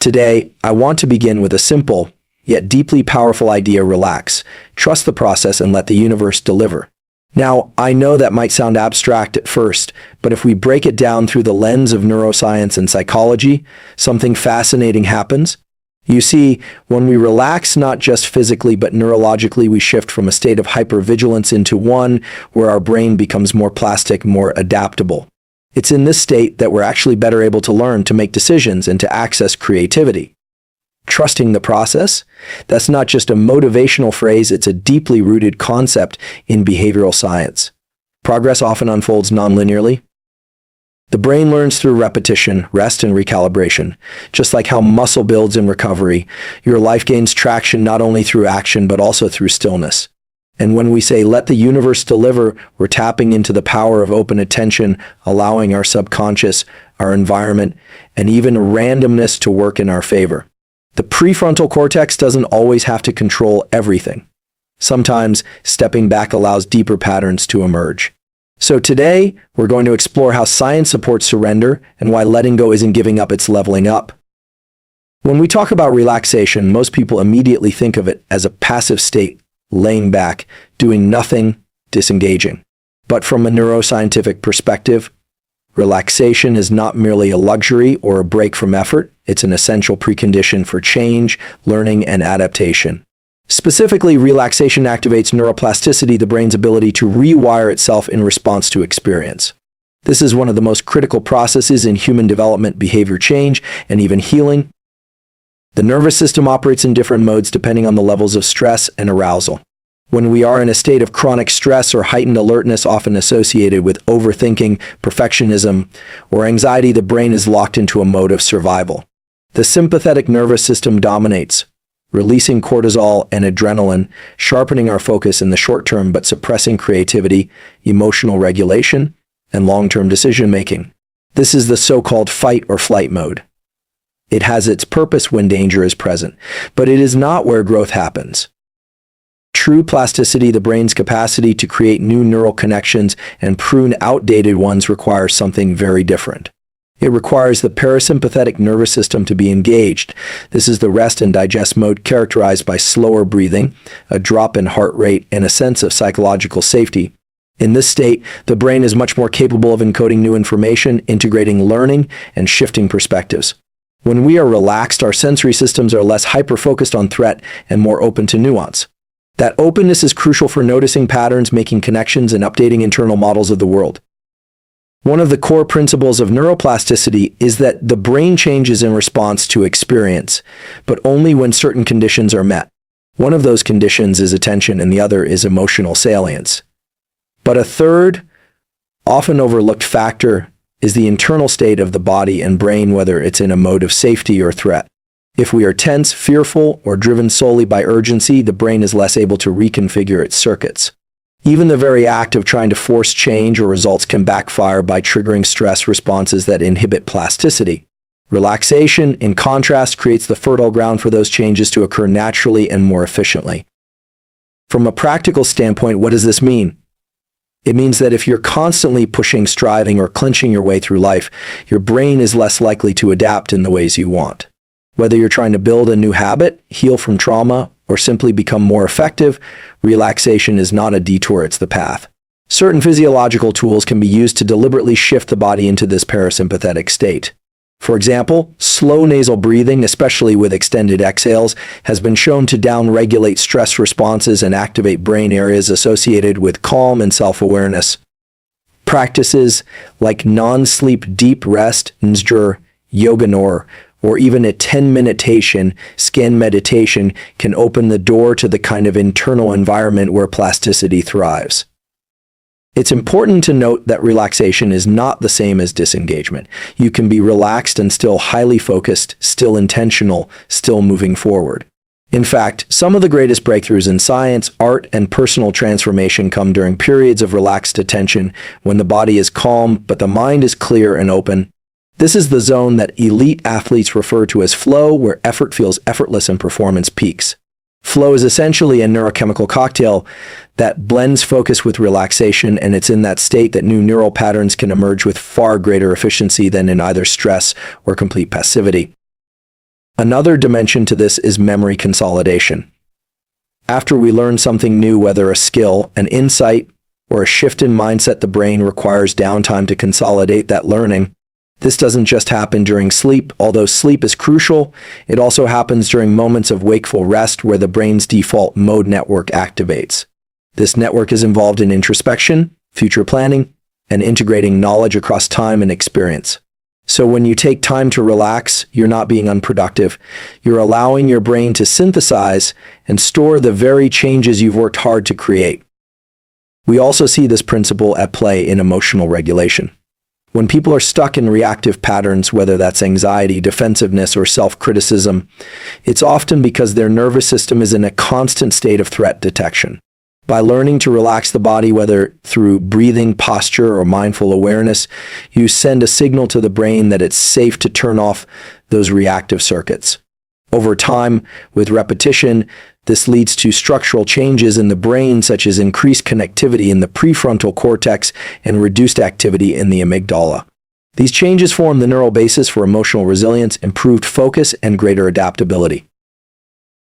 Today, I want to begin with a simple, yet deeply powerful idea: relax, trust the process, and let the universe deliver. Now, I know that might sound abstract at first, but if we break it down through the lens of neuroscience and psychology, something fascinating happens. You see, when we relax not just physically but neurologically, we shift from a state of hypervigilance into one where our brain becomes more plastic, more adaptable. It's in this state that we're actually better able to learn, to make decisions, and to access creativity. Trusting the process? That's not just a motivational phrase, it's a deeply rooted concept in behavioral science. Progress often unfolds non-linearly. The brain learns through repetition, rest, and recalibration. Just like how muscle builds in recovery, your life gains traction not only through action but also through stillness. And when we say, let the universe deliver, we're tapping into the power of open attention, allowing our subconscious, our environment, and even randomness to work in our favor. The prefrontal cortex doesn't always have to control everything. Sometimes, stepping back allows deeper patterns to emerge. So today, we're going to explore how science supports surrender and why letting go isn't giving up, it's leveling up. When we talk about relaxation, most people immediately think of it as a passive state, laying back, doing nothing, disengaging. But from a neuroscientific perspective, relaxation is not merely a luxury or a break from effort. It's an essential precondition for change, learning, and adaptation. Specifically, relaxation activates neuroplasticity, the brain's ability to rewire itself in response to experience. This is one of the most critical processes in human development, behavior change, and even healing. The nervous system operates in different modes depending on the levels of stress and arousal. When we are in a state of chronic stress or heightened alertness, often associated with overthinking, perfectionism, or anxiety, the brain is locked into a mode of survival. The sympathetic nervous system dominates, releasing cortisol and adrenaline, sharpening our focus in the short term but suppressing creativity, emotional regulation, and long-term decision-making. This is the so-called fight or flight mode. It has its purpose when danger is present, but it is not where growth happens. True plasticity, the brain's capacity to create new neural connections and prune outdated ones, requires something very different. It requires the parasympathetic nervous system to be engaged. This is the rest and digest mode, characterized by slower breathing, a drop in heart rate, and a sense of psychological safety. In this state, the brain is much more capable of encoding new information, integrating learning, and shifting perspectives. When we are relaxed, our sensory systems are less hyper-focused on threat and more open to nuance. That openness is crucial for noticing patterns, making connections, and updating internal models of the world. One of the core principles of neuroplasticity is that the brain changes in response to experience, but only when certain conditions are met. One of those conditions is attention, and the other is emotional salience. But a third, often overlooked factor is the internal state of the body and brain, whether it's in a mode of safety or threat. If we are tense, fearful, or driven solely by urgency, the brain is less able to reconfigure its circuits. Even the very act of trying to force change or results can backfire by triggering stress responses that inhibit plasticity. Relaxation, in contrast, creates the fertile ground for those changes to occur naturally and more efficiently. From a practical standpoint, what does this mean? It means that if you're constantly pushing, striving, or clinching your way through life, your brain is less likely to adapt in the ways you want. Whether you're trying to build a new habit, heal from trauma, or simply become more effective, relaxation is not a detour, it's the path. Certain physiological tools can be used to deliberately shift the body into this parasympathetic state. For example, slow nasal breathing, especially with extended exhales, has been shown to down-regulate stress responses and activate brain areas associated with calm and self-awareness. Practices like non-sleep deep rest, ANDREW, yoga, or even a 10-minute scan meditation can open the door to the kind of internal environment where plasticity thrives. It's important to note that relaxation is not the same as disengagement. You can be relaxed and still highly focused, still intentional, still moving forward. In fact, some of the greatest breakthroughs in science, art, and personal transformation come during periods of relaxed attention, when the body is calm but the mind is clear and open. This is the zone that elite athletes refer to as flow, where effort feels effortless and performance peaks. Flow is essentially a neurochemical cocktail that blends focus with relaxation, and it's in that state that new neural patterns can emerge with far greater efficiency than in either stress or complete passivity. Another dimension to this is memory consolidation. After we learn something new, whether a skill, an insight, or a shift in mindset, the brain requires downtime to consolidate that learning. This doesn't just happen during sleep. Although sleep is crucial, it also happens during moments of wakeful rest where the brain's default mode network activates. This network is involved in introspection, future planning, and integrating knowledge across time and experience. So when you take time to relax, you're not being unproductive. You're allowing your brain to synthesize and store the very changes you've worked hard to create. We also see this principle at play in emotional regulation. When people are stuck in reactive patterns, whether that's anxiety, defensiveness, or self-criticism, it's often because their nervous system is in a constant state of threat detection. By learning to relax the body, whether through breathing, posture, or mindful awareness, you send a signal to the brain that it's safe to turn off those reactive circuits. Over time, with repetition, this leads to structural changes in the brain, such as increased connectivity in the prefrontal cortex and reduced activity in the amygdala. These changes form the neural basis for emotional resilience, improved focus, and greater adaptability.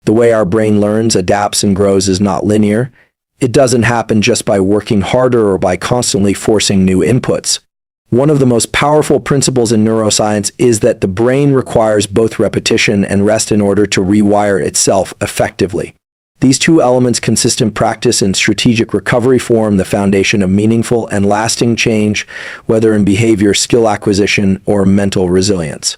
The way our brain learns, adapts, and grows is not linear. It doesn't happen just by working harder or by constantly forcing new inputs. One of the most powerful principles in neuroscience is that the brain requires both repetition and rest in order to rewire itself effectively. These two elements, consistent practice and strategic recovery, form the foundation of meaningful and lasting change, whether in behavior, skill acquisition, or mental resilience.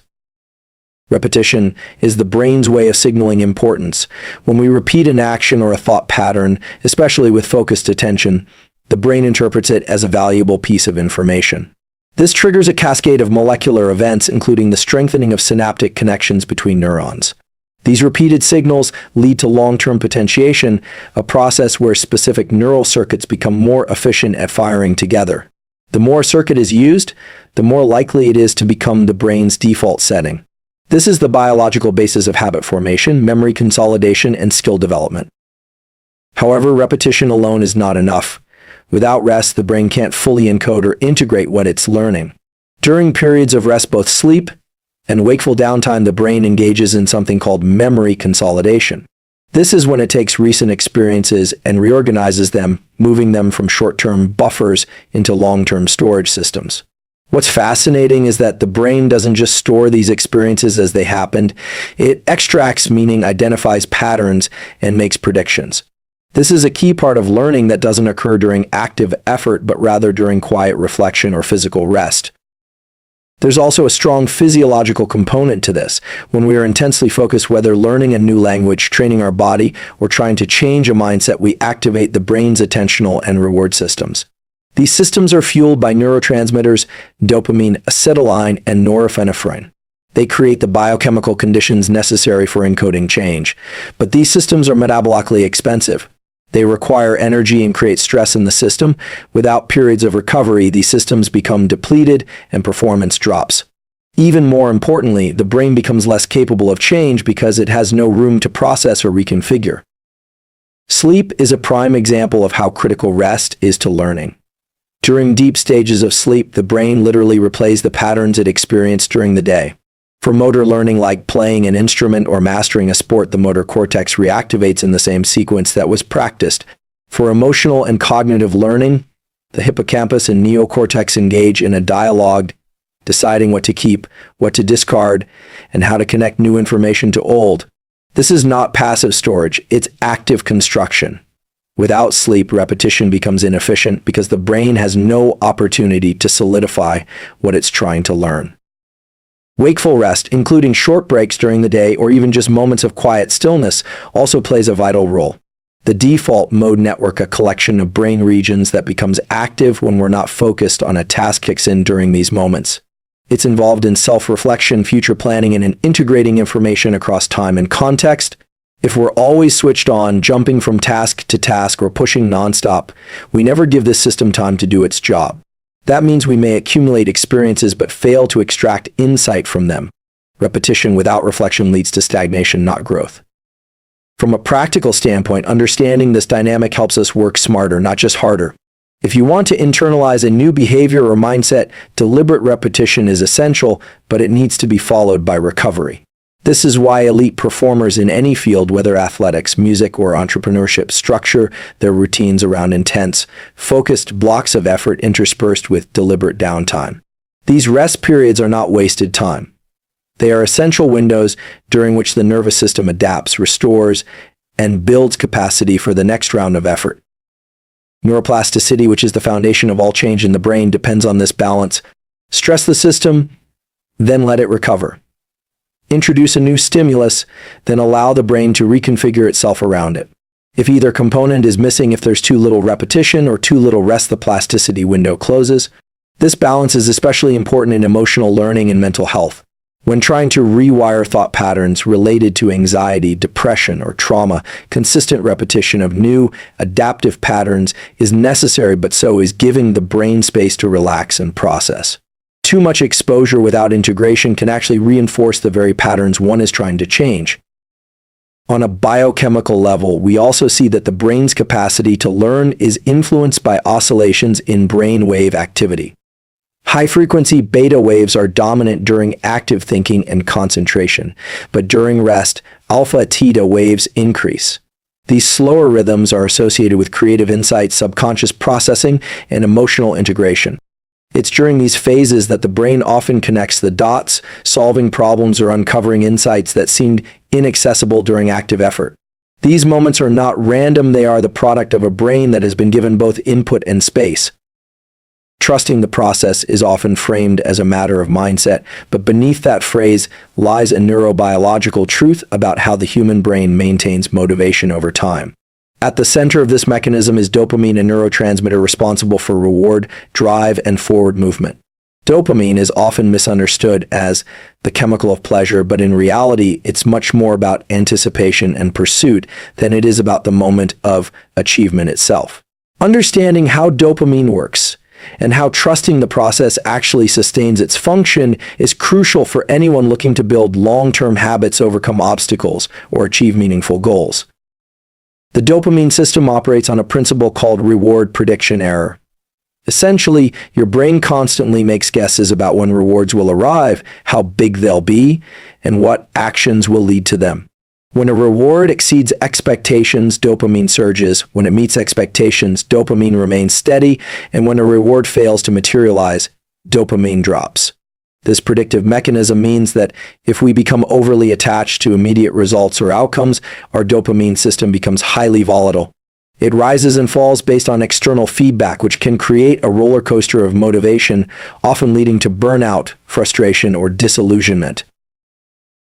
Repetition is the brain's way of signaling importance. When we repeat an action or a thought pattern, especially with focused attention, the brain interprets it as a valuable piece of information. This triggers a cascade of molecular events, including the strengthening of synaptic connections between neurons. These repeated signals lead to long-term potentiation, a process where specific neural circuits become more efficient at firing together. The more a circuit is used, the more likely it is to become the brain's default setting. This is the biological basis of habit formation, memory consolidation, and skill development. However, repetition alone is not enough. Without rest, the brain can't fully encode or integrate what it's learning. During periods of rest, both sleep and wakeful downtime, the brain engages in something called memory consolidation. This is when it takes recent experiences and reorganizes them, moving them from short-term buffers into long-term storage systems. What's fascinating is that the brain doesn't just store these experiences as they happened. It extracts meaning, identifies patterns, and makes predictions. This is a key part of learning that doesn't occur during active effort, but rather during quiet reflection or physical rest. There's also a strong physiological component to this. When we are intensely focused, whether learning a new language, training our body, or trying to change a mindset, we activate the brain's attentional and reward systems. These systems are fueled by neurotransmitters, dopamine, acetylcholine, and norepinephrine. They create the biochemical conditions necessary for encoding change. But these systems are metabolically expensive. They require energy and create stress in the system. Without periods of recovery, these systems become depleted and performance drops. Even more importantly, the brain becomes less capable of change because it has no room to process or reconfigure. Sleep is a prime example of how critical rest is to learning. During deep stages of sleep, the brain literally replays the patterns it experienced during the day. For motor learning like playing an instrument or mastering a sport, the motor cortex reactivates in the same sequence that was practiced. For emotional and cognitive learning, the hippocampus and neocortex engage in a dialogue, deciding what to keep, what to discard, and how to connect new information to old. This is not passive storage, it's active construction. Without sleep, repetition becomes inefficient because the brain has no opportunity to solidify what it's trying to learn. Wakeful rest, including short breaks during the day or even just moments of quiet stillness, also plays a vital role. The default mode network, a collection of brain regions that becomes active when we're not focused on a task, kicks in during these moments. It's involved in self-reflection, future planning, and in integrating information across time and context. If we're always switched on, jumping from task to task or pushing nonstop, we never give this system time to do its job. That means we may accumulate experiences but fail to extract insight from them. Repetition without reflection leads to stagnation, not growth. From a practical standpoint, understanding this dynamic helps us work smarter, not just harder. If you want to internalize a new behavior or mindset, deliberate repetition is essential, but it needs to be followed by recovery. This is why elite performers in any field, whether athletics, music, or entrepreneurship, structure their routines around intense, focused blocks of effort interspersed with deliberate downtime. These rest periods are not wasted time. They are essential windows during which the nervous system adapts, restores, and builds capacity for the next round of effort. Neuroplasticity, which is the foundation of all change in the brain, depends on this balance. Stress the system, then let it recover. Introduce a new stimulus, then allow the brain to reconfigure itself around it. If either component is missing, if there's too little repetition or too little rest, the plasticity window closes. This balance is especially important in emotional learning and mental health. When trying to rewire thought patterns related to anxiety, depression, or trauma, consistent repetition of new, adaptive patterns is necessary, but so is giving the brain space to relax and process. Too much exposure without integration can actually reinforce the very patterns one is trying to change. On a biochemical level, we also see that the brain's capacity to learn is influenced by oscillations in brain wave activity. High-frequency beta waves are dominant during active thinking and concentration, but during rest, alpha-theta waves increase. These slower rhythms are associated with creative insight, subconscious processing, and emotional integration. It's during these phases that the brain often connects the dots, solving problems or uncovering insights that seemed inaccessible during active effort. These moments are not random, they are the product of a brain that has been given both input and space. Trusting the process is often framed as a matter of mindset, but beneath that phrase lies a neurobiological truth about how the human brain maintains motivation over time. At the center of this mechanism is dopamine, a neurotransmitter responsible for reward, drive, and forward movement. Dopamine is often misunderstood as the chemical of pleasure, but in reality, it's much more about anticipation and pursuit than it is about the moment of achievement itself. Understanding how dopamine works and how trusting the process actually sustains its function is crucial for anyone looking to build long-term habits, overcome obstacles, or achieve meaningful goals. The dopamine system operates on a principle called reward prediction error. Essentially, your brain constantly makes guesses about when rewards will arrive, how big they'll be, and what actions will lead to them. When a reward exceeds expectations, dopamine surges. When it meets expectations, dopamine remains steady, and when a reward fails to materialize, dopamine drops. This predictive mechanism means that if we become overly attached to immediate results or outcomes, our dopamine system becomes highly volatile. It rises and falls based on external feedback, which can create a roller coaster of motivation, often leading to burnout, frustration, or disillusionment.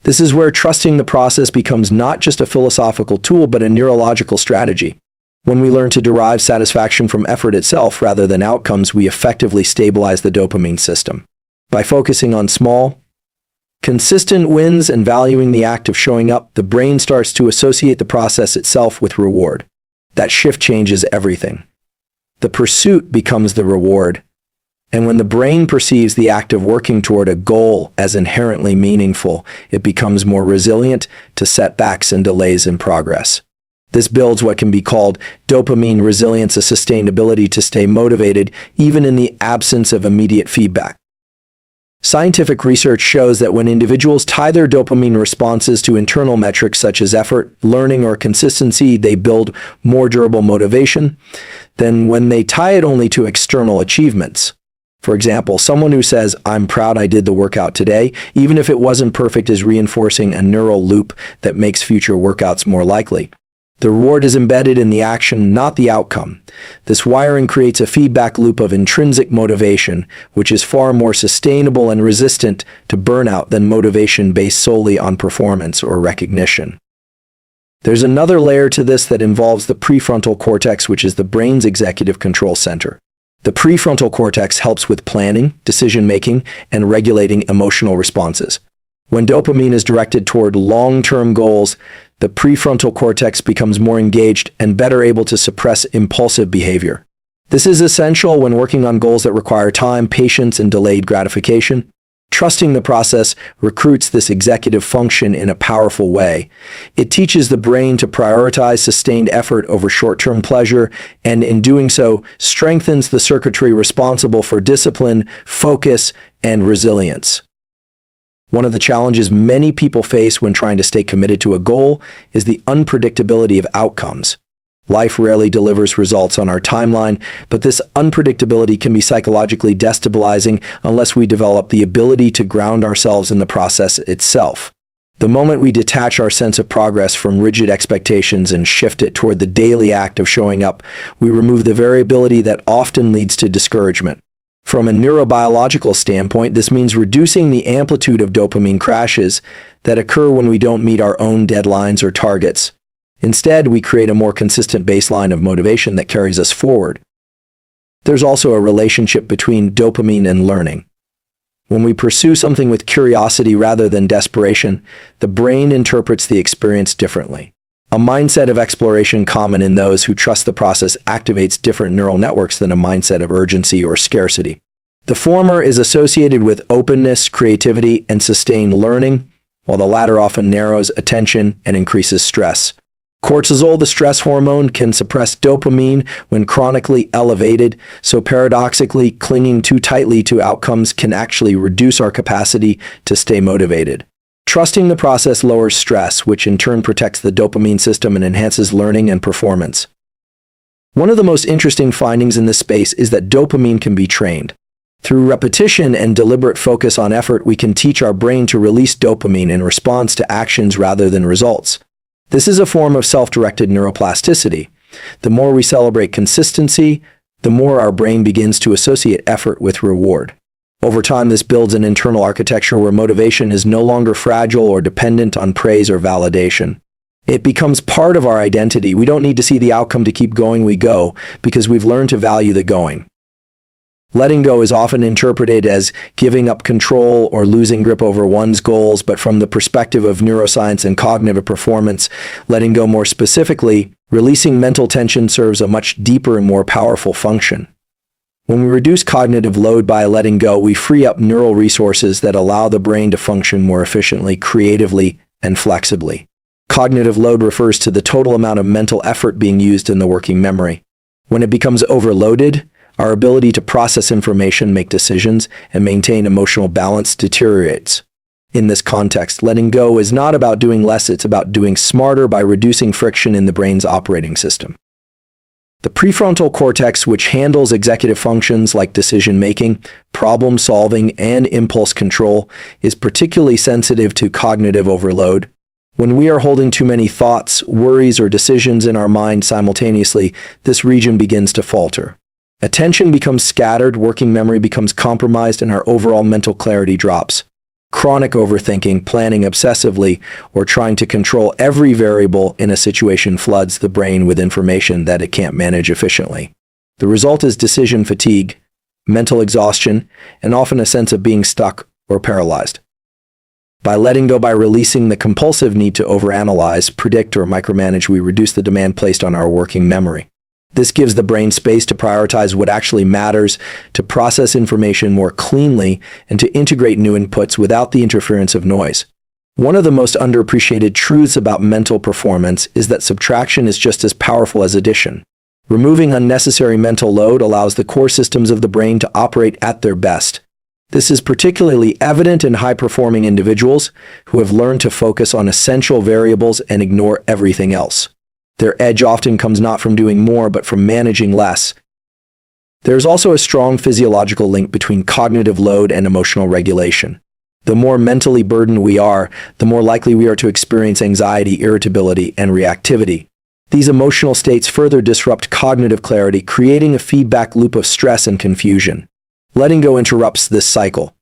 This is where trusting the process becomes not just a philosophical tool, but a neurological strategy. When we learn to derive satisfaction from effort itself rather than outcomes, we effectively stabilize the dopamine system. By focusing on small, consistent wins and valuing the act of showing up, the brain starts to associate the process itself with reward. That shift changes everything. The pursuit becomes the reward. And when the brain perceives the act of working toward a goal as inherently meaningful, it becomes more resilient to setbacks and delays in progress. This builds what can be called dopamine resilience, a sustained ability to stay motivated even in the absence of immediate feedback. Scientific research shows that when individuals tie their dopamine responses to internal metrics such as effort, learning, or consistency, they build more durable motivation than when they tie it only to external achievements. For example, someone who says, "I'm proud I did the workout today," even if it wasn't perfect, is reinforcing a neural loop that makes future workouts more likely. The reward is embedded in the action, not the outcome. This wiring creates a feedback loop of intrinsic motivation, which is far more sustainable and resistant to burnout than motivation based solely on performance or recognition. There's another layer to this that involves the prefrontal cortex, which is the brain's executive control center. The prefrontal cortex helps with planning, decision-making, and regulating emotional responses. When dopamine is directed toward long-term goals, the prefrontal cortex becomes more engaged and better able to suppress impulsive behavior. This is essential when working on goals that require time, patience, and delayed gratification. Trusting the process recruits this executive function in a powerful way. It teaches the brain to prioritize sustained effort over short-term pleasure, and in doing so, strengthens the circuitry responsible for discipline, focus, and resilience. One of the challenges many people face when trying to stay committed to a goal is the unpredictability of outcomes. Life rarely delivers results on our timeline, but this unpredictability can be psychologically destabilizing unless we develop the ability to ground ourselves in the process itself. The moment we detach our sense of progress from rigid expectations and shift it toward the daily act of showing up, we remove the variability that often leads to discouragement. From a neurobiological standpoint, this means reducing the amplitude of dopamine crashes that occur when we don't meet our own deadlines or targets. Instead, we create a more consistent baseline of motivation that carries us forward. There's also a relationship between dopamine and learning. When we pursue something with curiosity rather than desperation, the brain interprets the experience differently. A mindset of exploration common in those who trust the process activates different neural networks than a mindset of urgency or scarcity. The former is associated with openness, creativity, and sustained learning, while the latter often narrows attention and increases stress. Cortisol, the stress hormone, can suppress dopamine when chronically elevated, so paradoxically, clinging too tightly to outcomes can actually reduce our capacity to stay motivated. Trusting the process lowers stress, which in turn protects the dopamine system and enhances learning and performance. One of the most interesting findings in this space is that dopamine can be trained. Through repetition and deliberate focus on effort, we can teach our brain to release dopamine in response to actions rather than results. This is a form of self-directed neuroplasticity. The more we celebrate consistency, the more our brain begins to associate effort with reward. Over time, this builds an internal architecture where motivation is no longer fragile or dependent on praise or validation. It becomes part of our identity. We don't need to see the outcome to keep going, we go, because we've learned to value the going. Letting go is often interpreted as giving up control or losing grip over one's goals, but from the perspective of neuroscience and cognitive performance, letting go more specifically, releasing mental tension serves a much deeper and more powerful function. When we reduce cognitive load by letting go, we free up neural resources that allow the brain to function more efficiently, creatively, and flexibly. Cognitive load refers to the total amount of mental effort being used in the working memory. When it becomes overloaded, our ability to process information, make decisions, and maintain emotional balance deteriorates. In this context, letting go is not about doing less, it's about doing smarter by reducing friction in the brain's operating system. The prefrontal cortex, which handles executive functions like decision-making, problem-solving, and impulse control, is particularly sensitive to cognitive overload. When we are holding too many thoughts, worries, or decisions in our mind simultaneously, this region begins to falter. Attention becomes scattered, working memory becomes compromised, and our overall mental clarity drops. Chronic overthinking, planning obsessively, or trying to control every variable in a situation floods the brain with information that it can't manage efficiently. The result is decision fatigue, mental exhaustion, and often a sense of being stuck or paralyzed. By letting go, by releasing the compulsive need to overanalyze, predict, or micromanage, we reduce the demand placed on our working memory. This gives the brain space to prioritize what actually matters, to process information more cleanly, and to integrate new inputs without the interference of noise. One of the most underappreciated truths about mental performance is that subtraction is just as powerful as addition. Removing unnecessary mental load allows the core systems of the brain to operate at their best. This is particularly evident in high-performing individuals who have learned to focus on essential variables and ignore everything else. Their edge often comes not from doing more, but from managing less. There is also a strong physiological link between cognitive load and emotional regulation. The more mentally burdened we are, the more likely we are to experience anxiety, irritability, and reactivity. These emotional states further disrupt cognitive clarity, creating a feedback loop of stress and confusion. Letting go interrupts this cycle.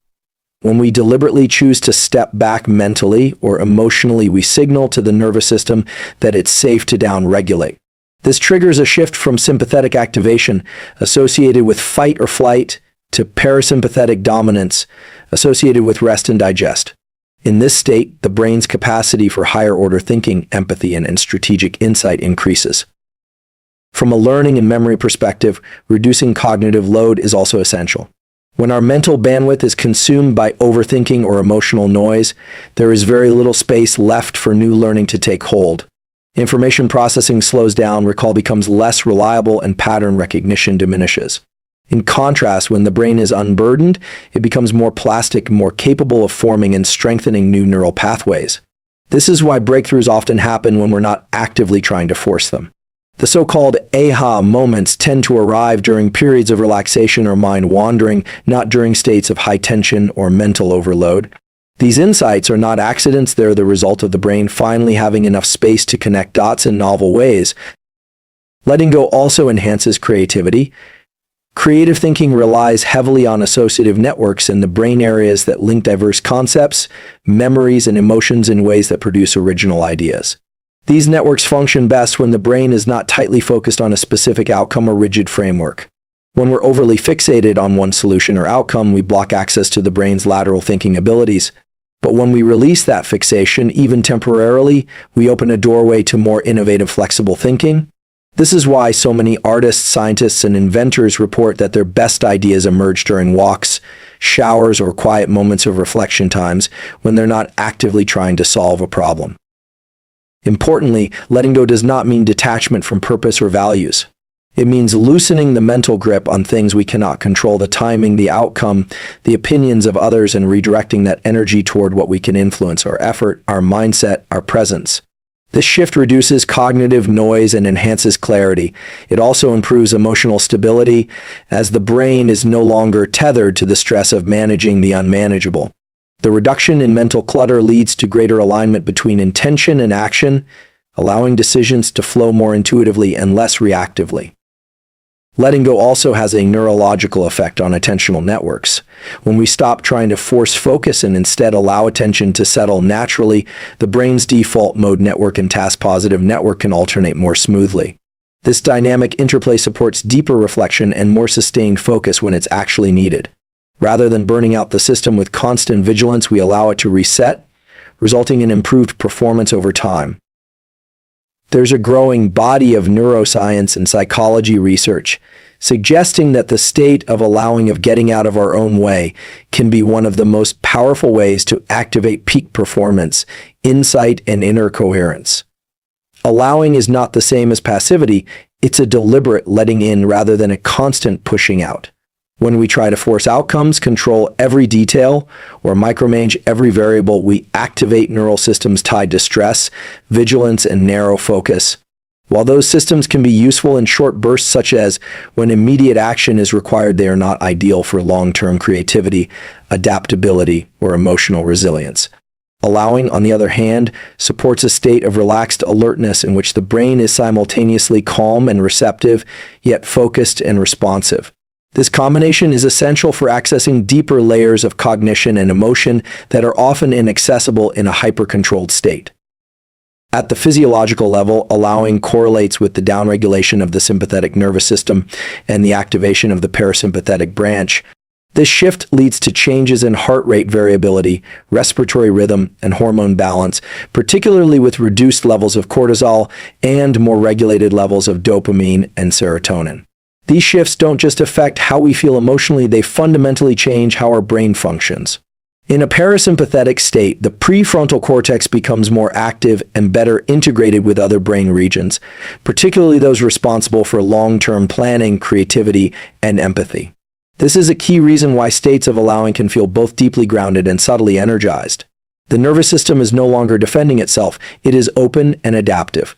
When we deliberately choose to step back mentally or emotionally, we signal to the nervous system that it's safe to down-regulate. This triggers a shift from sympathetic activation, associated with fight or flight, to parasympathetic dominance, associated with rest and digest. In this state, the brain's capacity for higher-order thinking, empathy, and strategic insight increases. From a learning and memory perspective, reducing cognitive load is also essential. When our mental bandwidth is consumed by overthinking or emotional noise, there is very little space left for new learning to take hold. Information processing slows down, recall becomes less reliable, and pattern recognition diminishes. In contrast, when the brain is unburdened, it becomes more plastic, more capable of forming and strengthening new neural pathways. This is why breakthroughs often happen when we're not actively trying to force them. The so-called aha moments tend to arrive during periods of relaxation or mind wandering, not during states of high tension or mental overload. These insights are not accidents, they're the result of the brain finally having enough space to connect dots in novel ways. Letting go also enhances creativity. Creative thinking relies heavily on associative networks in the brain areas that link diverse concepts, memories, and emotions in ways that produce original ideas. These networks function best when the brain is not tightly focused on a specific outcome or rigid framework. When we're overly fixated on one solution or outcome, we block access to the brain's lateral thinking abilities. But when we release that fixation, even temporarily, we open a doorway to more innovative, flexible thinking. This is why so many artists, scientists, and inventors report that their best ideas emerge during walks, showers, or quiet moments of reflection times when they're not actively trying to solve a problem. Importantly, letting go does not mean detachment from purpose or values. It means loosening the mental grip on things we cannot control, the timing, the outcome, the opinions of others, and redirecting that energy toward what we can influence: our effort, our mindset, our presence. This shift reduces cognitive noise and enhances clarity. It also improves emotional stability, as the brain is no longer tethered to the stress of managing the unmanageable. The reduction in mental clutter leads to greater alignment between intention and action, allowing decisions to flow more intuitively and less reactively. Letting go also has a neurological effect on attentional networks. When we stop trying to force focus and instead allow attention to settle naturally, the brain's default mode network and task-positive network can alternate more smoothly. This dynamic interplay supports deeper reflection and more sustained focus when it's actually needed. Rather than burning out the system with constant vigilance, we allow it to reset, resulting in improved performance over time. There's a growing body of neuroscience and psychology research suggesting that the state of allowing, of getting out of our own way, can be one of the most powerful ways to activate peak performance, insight, and inner coherence. Allowing is not the same as passivity. It's a deliberate letting in rather than a constant pushing out. When we try to force outcomes, control every detail, or micromanage every variable, we activate neural systems tied to stress, vigilance, and narrow focus. While those systems can be useful in short bursts, such as when immediate action is required, they are not ideal for long-term creativity, adaptability, or emotional resilience. Allowing, on the other hand, supports a state of relaxed alertness in which the brain is simultaneously calm and receptive, yet focused and responsive. This combination is essential for accessing deeper layers of cognition and emotion that are often inaccessible in a hyper-controlled state. At the physiological level, allowing correlates with the downregulation of the sympathetic nervous system and the activation of the parasympathetic branch. This shift leads to changes in heart rate variability, respiratory rhythm, and hormone balance, particularly with reduced levels of cortisol and more regulated levels of dopamine and serotonin. These shifts don't just affect how we feel emotionally, they fundamentally change how our brain functions. In a parasympathetic state, the prefrontal cortex becomes more active and better integrated with other brain regions, particularly those responsible for long-term planning, creativity, and empathy. This is a key reason why states of allowing can feel both deeply grounded and subtly energized. The nervous system is no longer defending itself, it is open and adaptive.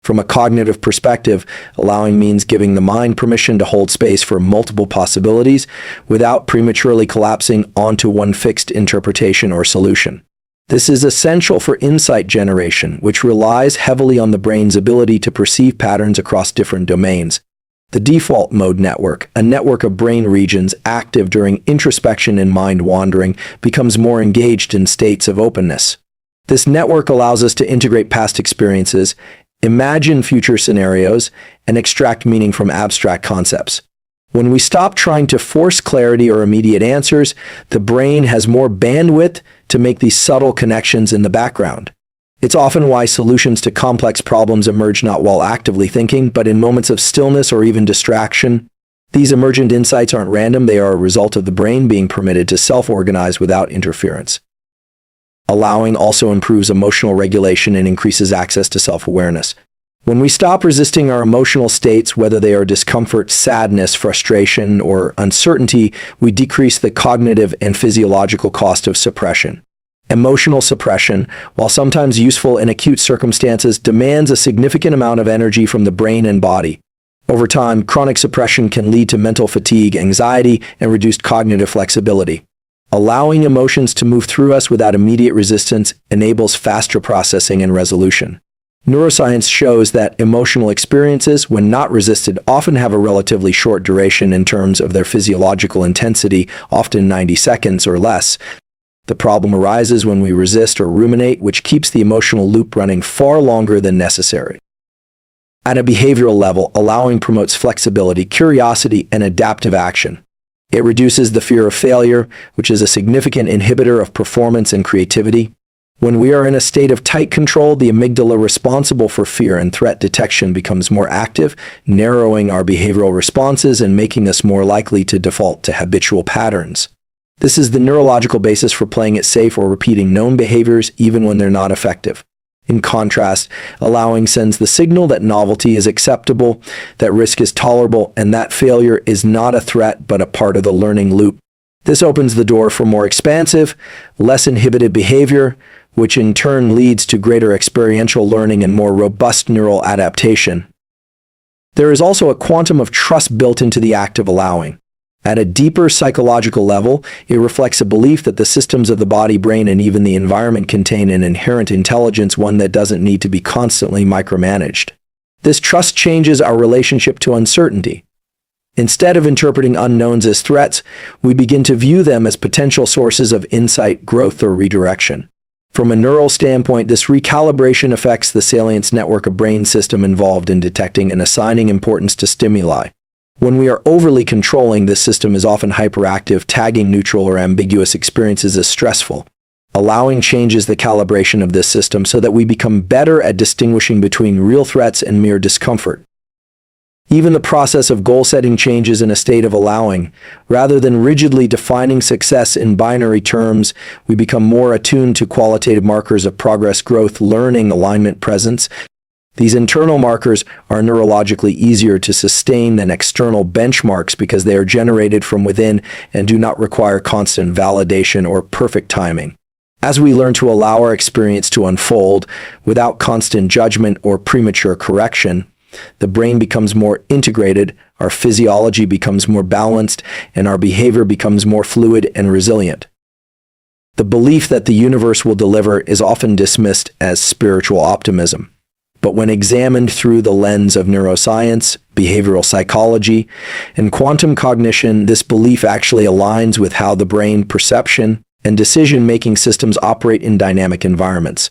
From a cognitive perspective, allowing means giving the mind permission to hold space for multiple possibilities without prematurely collapsing onto one fixed interpretation or solution. This is essential for insight generation, which relies heavily on the brain's ability to perceive patterns across different domains. The default mode network, a network of brain regions active during introspection and mind wandering, becomes more engaged in states of openness. This network allows us to integrate past experiences, imagine future scenarios, and extract meaning from abstract concepts. When we stop trying to force clarity or immediate answers, the brain has more bandwidth to make these subtle connections in the background. It's often why solutions to complex problems emerge not while actively thinking, but in moments of stillness or even distraction. These emergent insights aren't random, they are a result of the brain being permitted to self-organize without interference. Allowing also improves emotional regulation and increases access to self-awareness. When we stop resisting our emotional states, whether they are discomfort, sadness, frustration, or uncertainty, we decrease the cognitive and physiological cost of suppression. Emotional suppression, while sometimes useful in acute circumstances, demands a significant amount of energy from the brain and body. Over time, chronic suppression can lead to mental fatigue, anxiety, and reduced cognitive flexibility. Allowing emotions to move through us without immediate resistance enables faster processing and resolution. Neuroscience shows that emotional experiences, when not resisted, often have a relatively short duration in terms of their physiological intensity, often 90 seconds or less. The problem arises when we resist or ruminate, which keeps the emotional loop running far longer than necessary. At a behavioral level, allowing promotes flexibility, curiosity, and adaptive action. It reduces the fear of failure, which is a significant inhibitor of performance and creativity. When we are in a state of tight control, the amygdala responsible for fear and threat detection becomes more active, narrowing our behavioral responses and making us more likely to default to habitual patterns. This is the neurological basis for playing it safe or repeating known behaviors even when they're not effective. In contrast, allowing sends the signal that novelty is acceptable, that risk is tolerable, and that failure is not a threat but a part of the learning loop. This opens the door for more expansive, less inhibited behavior, which in turn leads to greater experiential learning and more robust neural adaptation. There is also a quantum of trust built into the act of allowing. At a deeper psychological level, it reflects a belief that the systems of the body, brain, and even the environment contain an inherent intelligence, one that doesn't need to be constantly micromanaged. This trust changes our relationship to uncertainty. Instead of interpreting unknowns as threats, we begin to view them as potential sources of insight, growth, or redirection. From a neural standpoint, this recalibration affects the salience network, a brain system involved in detecting and assigning importance to stimuli. When we are overly controlling, this system is often hyperactive, tagging neutral or ambiguous experiences as stressful. Allowing changes the calibration of this system so that we become better at distinguishing between real threats and mere discomfort. Even the process of goal-setting changes in a state of allowing. Rather than rigidly defining success in binary terms, we become more attuned to qualitative markers of progress, growth, learning, alignment, presence. These internal markers are neurologically easier to sustain than external benchmarks because they are generated from within and do not require constant validation or perfect timing. As we learn to allow our experience to unfold without constant judgment or premature correction, the brain becomes more integrated, our physiology becomes more balanced, and our behavior becomes more fluid and resilient. The belief that the universe will deliver is often dismissed as spiritual optimism. But when examined through the lens of neuroscience, behavioral psychology, and quantum cognition, this belief actually aligns with how the brain, perception, and decision-making systems operate in dynamic environments.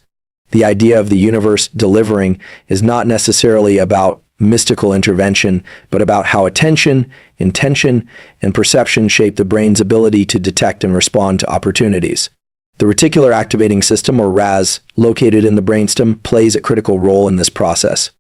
The idea of the universe delivering is not necessarily about mystical intervention, but about how attention, intention, and perception shape the brain's ability to detect and respond to opportunities. The reticular activating system, or RAS, located in the brainstem, plays a critical role in this process.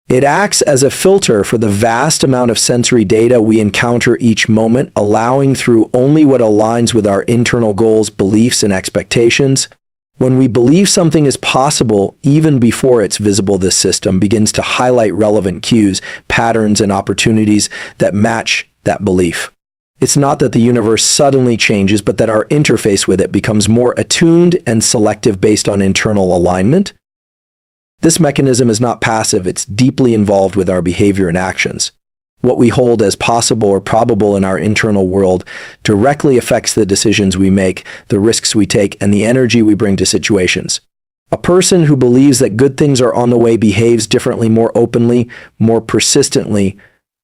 It acts as a filter for the vast amount of sensory data we encounter each moment, allowing through only what aligns with our internal goals, beliefs, and expectations. When we believe something is possible, even before it's visible, this system begins to highlight relevant cues, patterns, and opportunities that match that belief. It's not that the universe suddenly changes, but that our interface with it becomes more attuned and selective based on internal alignment. This mechanism is not passive, it's deeply involved with our behavior and actions. What we hold as possible or probable in our internal world directly affects the decisions we make, the risks we take, and the energy we bring to situations. A person who believes that good things are on the way behaves differently, more openly, more persistently,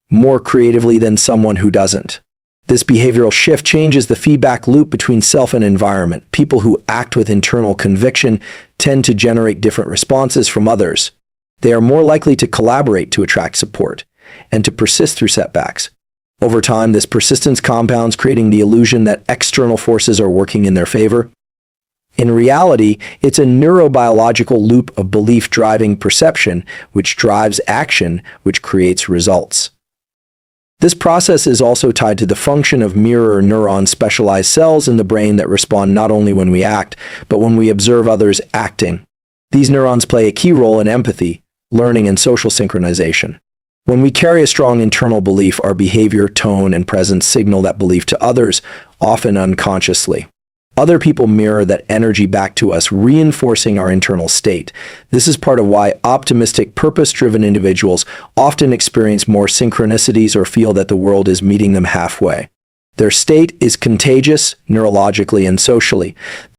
more creatively than someone who doesn't. This behavioral shift changes the feedback loop between self and environment. People who act with internal conviction tend to generate different responses from others. They are more likely to collaborate to attract support and to persist through setbacks. Over time, this persistence compounds, creating the illusion that external forces are working in their favor. In reality, it's a neurobiological loop of belief driving perception, which drives action, which creates results. This process is also tied to the function of mirror neurons, specialized cells in the brain that respond not only when we act, but when we observe others acting. These neurons play a key role in empathy, learning, and social synchronization. When we carry a strong internal belief, our behavior, tone, and presence signal that belief to others, often unconsciously. Other people mirror that energy back to us, reinforcing our internal state. This is part of why optimistic, purpose-driven individuals often experience more synchronicities or feel that the world is meeting them halfway. Their state is contagious, neurologically and socially.